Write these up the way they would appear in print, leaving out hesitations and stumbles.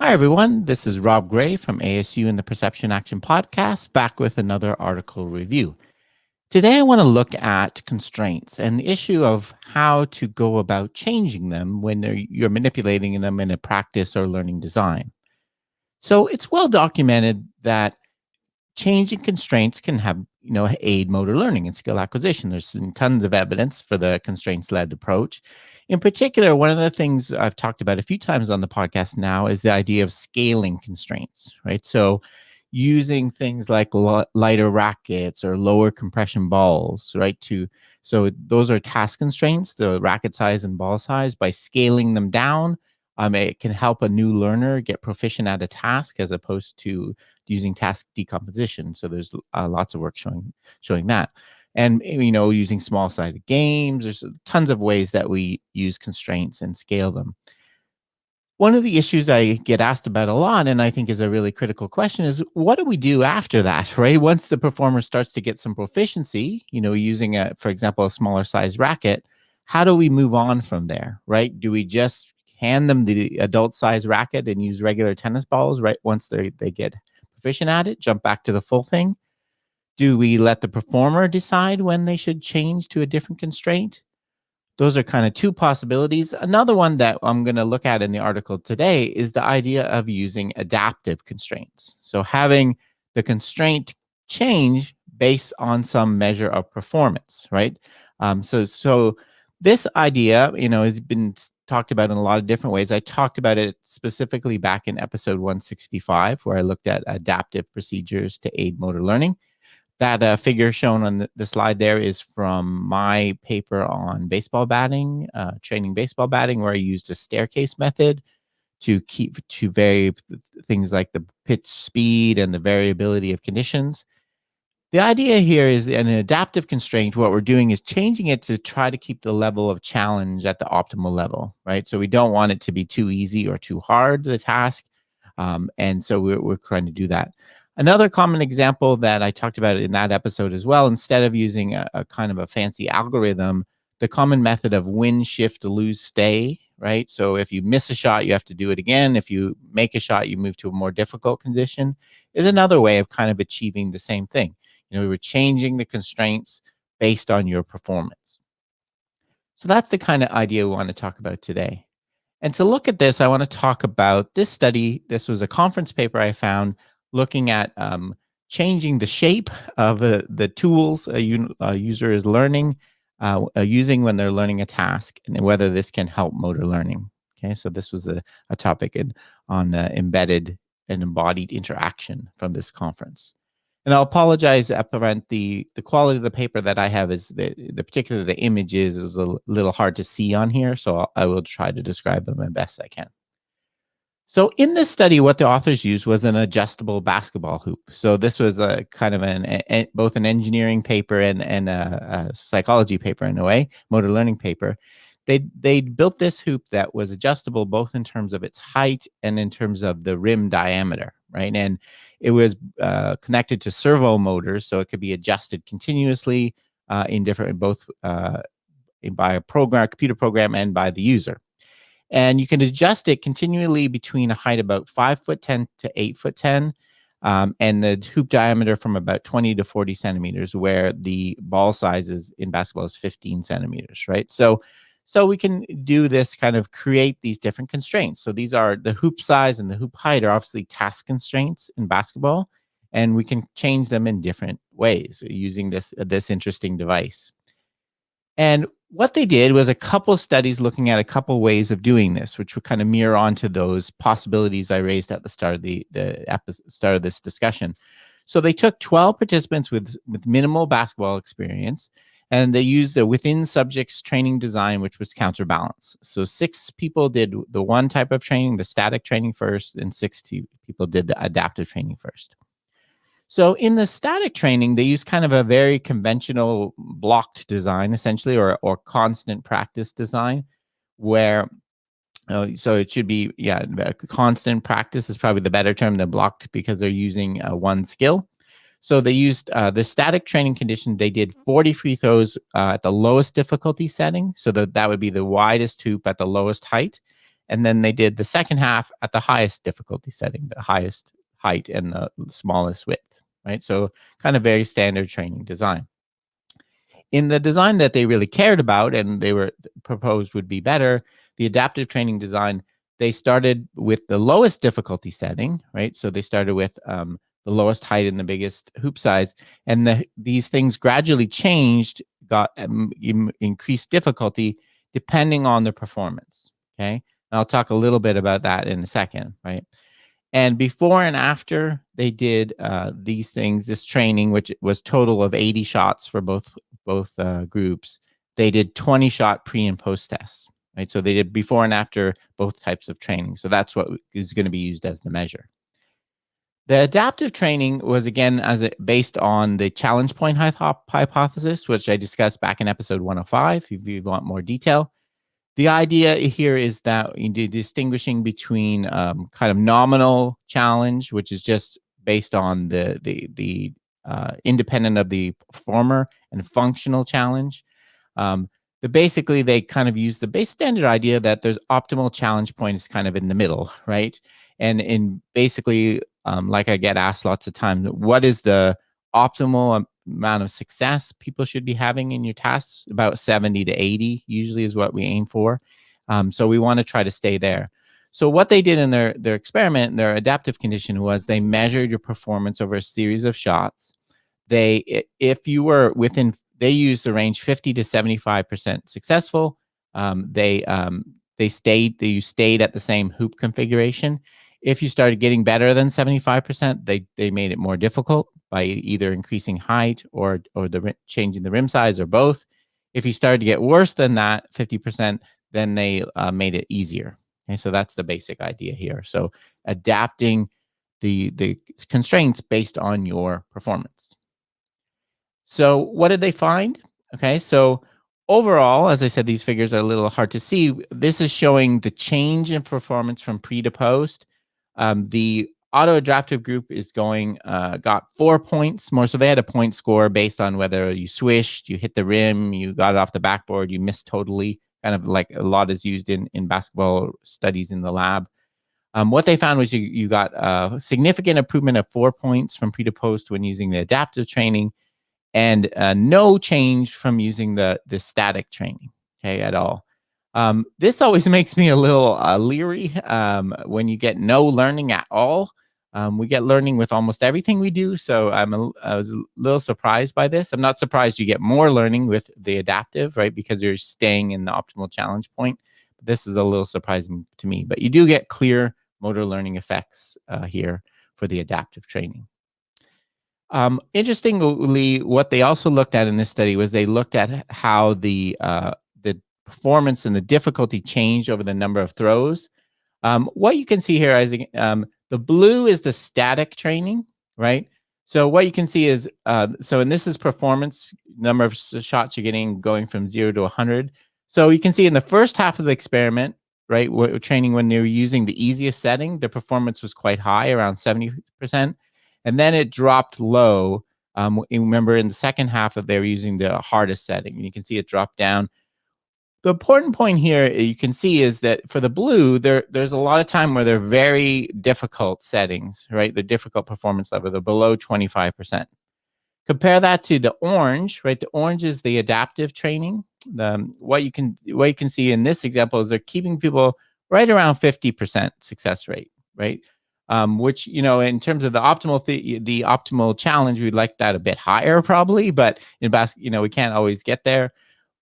Hi, everyone. This is Rob Gray from ASU and the Perception Action Podcast, back with another article review. Today, I want to look at constraints and the issue of how to go about changing them when you're manipulating them in a practice or learning design. So, it's well documented that changing constraints can have, aid motor learning and skill acquisition. There's tons of evidence for the constraints-led approach. In particular, one of the things I've talked about a few times on the podcast now is the idea of scaling constraints, right? So using things like lighter rackets or lower compression balls, right? So those are task constraints, the racket size and ball size. By scaling them down, it can help a new learner get proficient at a task as opposed to using task decomposition. So there's lots of work showing that. And using small-sided games, there's tons of ways that we use constraints and scale them. One of the issues I get asked about a lot, and I think is a really critical question, is what do we do after that, right? Once the performer starts to get some proficiency, using for example, a smaller size racket, how do we move on from there, right? Do we just hand them the adult size racket and use regular tennis balls, right? Once they get proficient at it, jump back to the full thing? Do we let the performer decide when they should change to a different constraint? Those are kind of two possibilities. Another one that I'm going to look at in the article today is the idea of using adaptive constraints. So having the constraint change based on some measure of performance, right? So this idea, has been talked about in a lot of different ways. I talked about it specifically back in episode 165, where I looked at adaptive procedures to aid motor learning. That figure shown on the slide there is from my paper on baseball batting, training baseball batting, where I used a staircase method to vary things like the pitch speed and the variability of conditions. The idea here is an adaptive constraint. What we're doing is changing it to try to keep the level of challenge at the optimal level, right? So we don't want it to be too easy or too hard, the task. And so we're trying to do that. Another common example that I talked about in that episode as well, instead of using a kind of a fancy algorithm, the common method of win, shift, lose, stay, right? So if you miss a shot, you have to do it again. If you make a shot, you move to a more difficult condition, is another way of kind of achieving the same thing. We were changing the constraints based on your performance. So that's the kind of idea we want to talk about today. And to look at this, I want to talk about this study. This was a conference paper I found looking at changing the shape of the tools a user is learning, using when they're learning a task, and whether this can help motor learning. Okay, so this was a topic on embedded and embodied interaction from this conference. And I'll apologize upfront. The quality of the paper that I have is particularly the images is a little hard to see on here, so I will try to describe them as best I can. So in this study, what the authors used was an adjustable basketball hoop. So this was a kind of both an engineering paper and a psychology paper in a way, motor learning paper. They built this hoop that was adjustable both in terms of its height and in terms of the rim diameter, right? And it was connected to servo motors, so it could be adjusted continuously in different both by a computer program, and by the user. And you can adjust it continually between a height about 5'10" to 8'10", and the hoop diameter from about 20 to 40 centimeters, where the ball sizes in basketball is 15 centimeters, right? So we can do this, kind of create these different constraints. So these are the hoop size and the hoop height are obviously task constraints in basketball, and we can change them in different ways using this interesting device. And what they did was a couple studies looking at a couple ways of doing this, which would kind of mirror onto those possibilities I raised at the start of the start of this discussion. So they took 12 participants with minimal basketball experience, and they used the within subjects training design, which was counterbalance. So 6 people did the one type of training, the static training first, and 6 people did the adaptive training first. So in the static training, they use kind of a very conventional blocked design, essentially, or constant practice design, where so it should be, constant practice is probably the better term than blocked, because they're using one skill. So they used the static training condition. They did 40 free throws at the lowest difficulty setting, so that would be the widest hoop at the lowest height, And then they did the second half at the highest difficulty setting, the highest height and the smallest width, right? So kind of very standard training design. In the design that they really cared about and they were proposed would be better, the adaptive training design, they started with the lowest difficulty setting, right? So they started with the lowest height and the biggest hoop size, and these things gradually changed, got increased difficulty depending on the performance. Okay, and I'll talk a little bit about that in a second, right? And before and after they did these things, this training, which was total of 80 shots for both groups, they did 20 shot pre and post tests, right? So they did before and after both types of training. So that's what is going to be used as the measure. The adaptive training was again based on the challenge point hypothesis, which I discussed back in episode 105. If you want more detail, the idea here is that distinguishing between kind of nominal challenge, which is just based on the independent of the performer, and functional challenge. Basically, they kind of use the base standard idea that there's optimal challenge point is kind of in the middle, right? And in basically, like I get asked lots of times, what is the optimal amount of success people should be having in your tasks? About 70 to 80 usually is what we aim for. So we want to try to stay there. So what they did in their experiment, their adaptive condition, was they measured your performance over a series of shots. If you were within, they used the range 50 to 75% successful. You stayed at the same hoop configuration. If you started getting better than 75%, they made it more difficult by either increasing height or changing the rim size or both. If you started to get worse than that, 50%, then they made it easier. Okay, so that's the basic idea here. So adapting the constraints based on your performance. So what did they find? Okay, so overall, as I said, these figures are a little hard to see. This is showing the change in performance from pre to post. The auto-adaptive group is got 4 points more. So they had a point score based on whether you swished, you hit the rim, you got it off the backboard, you missed totally, kind of like a lot is used in basketball studies in the lab. What they found was you got a significant improvement of 4 points from pre to post when using the adaptive training, and no change from using the static training, okay, at all. This always makes me a little leery when you get no learning at all. We get learning with almost everything we do, so I was a little surprised by this. I'm not surprised you get more learning with the adaptive, right, because you're staying in the optimal challenge point. This is a little surprising to me, but you do get clear motor learning effects here for the adaptive training. Interestingly, what they also looked at in this study was they looked at how the performance and the difficulty changed over the number of throws. What you can see here is the blue is the static training, right? So what you can see is, and this is performance, number of shots you're getting going from 0 to 100. So you can see in the first half of the experiment, right, training when they were using the easiest setting, the performance was quite high, around 70%. And then it dropped low. Remember, in the second half of they were using the hardest setting, and you can see it dropped down. The important point here you can see is that for the blue, there's a lot of time where they're very difficult settings, right? The difficult performance level, they're below 25%. Compare that to the orange, right? The orange is the adaptive training. What you can see in this example is they're keeping people right around 50% success rate, right? Which, in terms of the optimal challenge, we'd like that a bit higher probably, but in basketball, we can't always get there.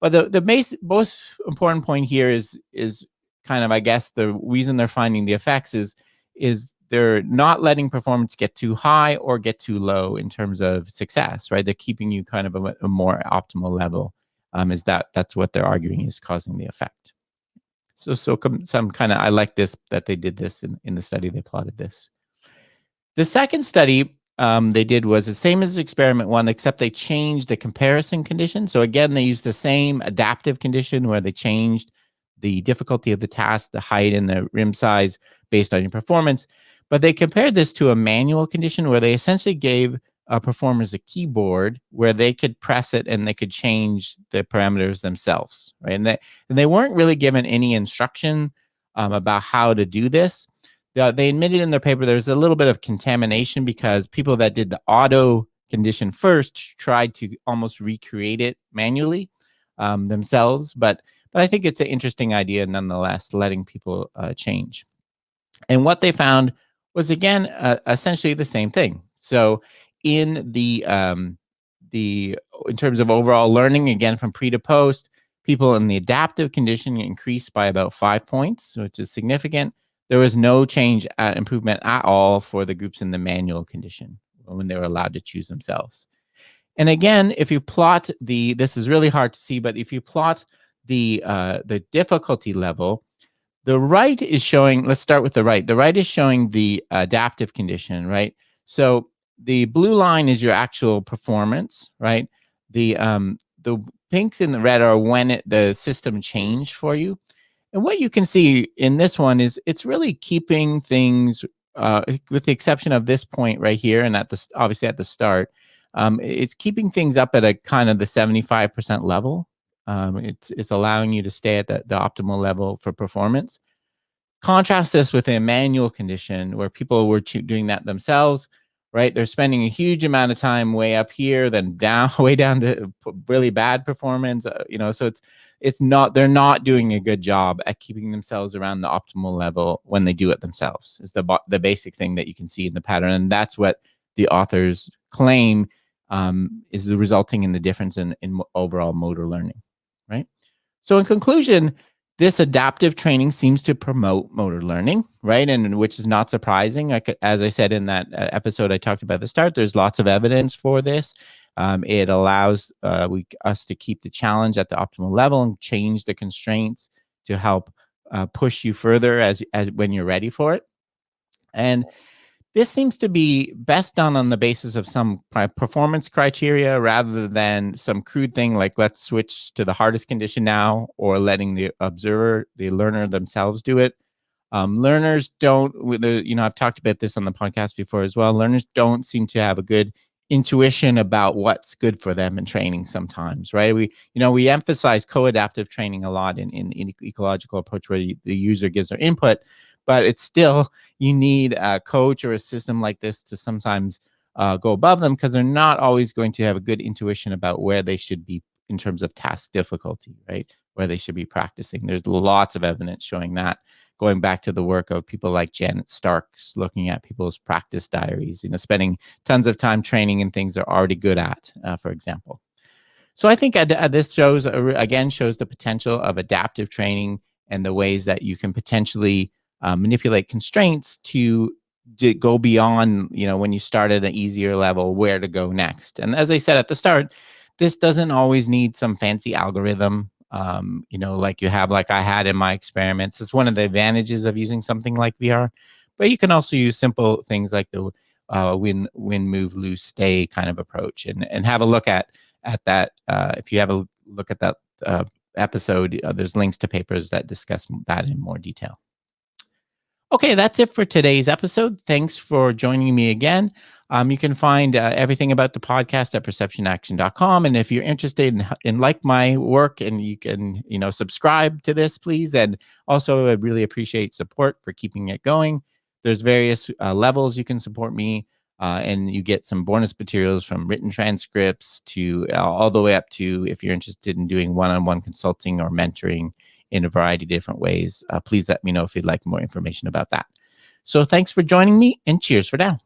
But the most important point here is kind of, I guess, the reason they're finding the effects is they're not letting performance get too high or get too low in terms of success, right? They're keeping you kind of a more optimal level. That's what they're arguing is causing the effect. So some kind of, I like this, that they did this in the study, they plotted this. The second study they did was the same as experiment one, except they changed the comparison condition. So again, they used the same adaptive condition where they changed the difficulty of the task, the height and the rim size based on your performance. But they compared this to a manual condition where they essentially gave performers a keyboard where they could press it and they could change the parameters themselves, right? And they weren't really given any instruction about how to do this. They admitted in their paper there's a little bit of contamination because people that did the auto condition first tried to almost recreate it manually themselves. But I think it's an interesting idea nonetheless, letting people change. And what they found was, again, essentially the same thing. So in in terms of overall learning, again, from pre to post, people in the adaptive condition increased by about 5 points, which is significant. There was no change improvement at all for the groups in the manual condition when they were allowed to choose themselves. And again, if you plot this is really hard to see, but if you plot the difficulty level, the right is showing, let's start with the right. The right is showing the adaptive condition, right? So the blue line is your actual performance, right? The pinks and the red are when the system changed for you. And what you can see in this one is it's really keeping things, with the exception of this point right here, and obviously at the start, it's keeping things up at a kind of the 75% level. It's allowing you to stay at the optimal level for performance. Contrast this with a manual condition where people were doing that themselves, right? They're spending a huge amount of time way up here, then down, way down to really bad performance. So they're not doing a good job at keeping themselves around the optimal level when they do it themselves. Is the basic thing that you can see in the pattern, and that's what the authors claim is the resulting in the difference in overall motor learning, right? So in conclusion, this adaptive training seems to promote motor learning, right? And which is not surprising. Like, as I said in that episode I talked about at the start, there's lots of evidence for this. It allows us to keep the challenge at the optimal level and change the constraints to help push you further as when you're ready for it. And this seems to be best done on the basis of some performance criteria rather than some crude thing like let's switch to the hardest condition now, or letting the learner themselves do it. Learners don't, I've talked about this on the podcast before as well. Learners don't seem to have a good intuition about what's good for them in training sometimes, right? We emphasize co-adaptive training a lot in ecological approach where the user gives their input, but it's still, you need a coach or a system like this to sometimes go above them because they're not always going to have a good intuition about where they should be in terms of task difficulty, right? Where they should be practicing. There's lots of evidence showing that, going back to the work of people like Janet Starks, looking at people's practice diaries, spending tons of time training in things they're already good at, for example. So I think this shows the potential of adaptive training and the ways that you can potentially manipulate constraints to go beyond, when you start at an easier level, where to go next. And as I said at the start, this doesn't always need some fancy algorithm, like I had in my experiments. It's one of the advantages of using something like VR, but you can also use simple things like the win, move, lose, stay kind of approach, and have a look at that. If you have a look at that episode, there's links to papers that discuss that in more detail. Okay, that's it for today's episode. Thanks for joining me again. You can find everything about the podcast at perceptionaction.com. And if you're interested in like my work, and you can, subscribe to this, please. And also, I really appreciate support for keeping it going. There's various levels you can support me, and you get some bonus materials from written transcripts to all the way up to, if you're interested in doing one-on-one consulting or mentoring in a variety of different ways. Please let me know if you'd like more information about that. So thanks for joining me, and cheers for now.